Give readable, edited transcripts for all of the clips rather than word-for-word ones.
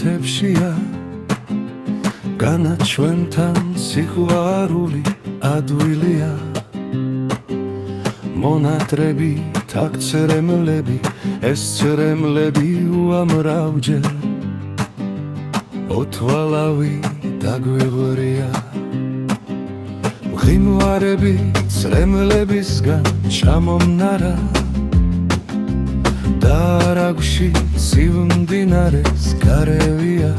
მთებშია განა ჩვენთან სიყვარული ადვილია მონატრები თაქცერემლები ეს ცერემლები უამრავჯერ ოთვალავი დაგვეღვრია მღიმვარები ცრემლებისგან ჩამომნარა დარაგში სივმდინარეს გარევია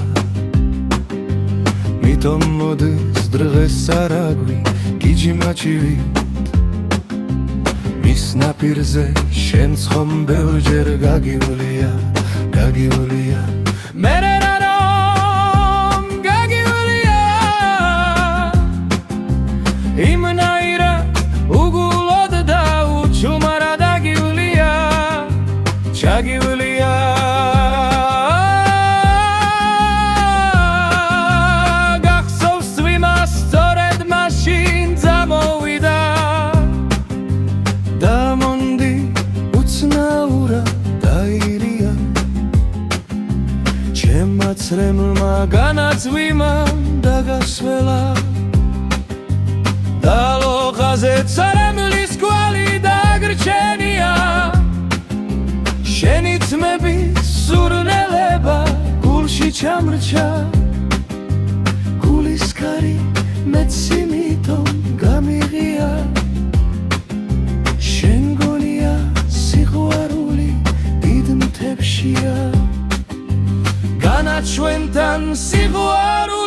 მითომ მოდის დღეს არაგვი გიჯიმაჩივი მის ნაპირზე შენც ხომ ბევრჯერ გაგივლია მერე რომ გაგივლია იმნაირად უგულოდ და უჩუმარად აგივლია ჩაგივლია გახსოვს ვიმას სწორედ მაშინ წამოვიდა და მონდი უცნაურად დაირია ჩემმა ცრემლმა განაცვიმამ დაგასველა და ლოღაზე ცრემლის კვალი დაგრჩენია შენი ძმების სურნელება გულში ჩამრჩა გულის კარი მეც იმითომ გამიღია შენ გონია სიყვარული დიდ მთებშია განა ჩვენთან სიყვარული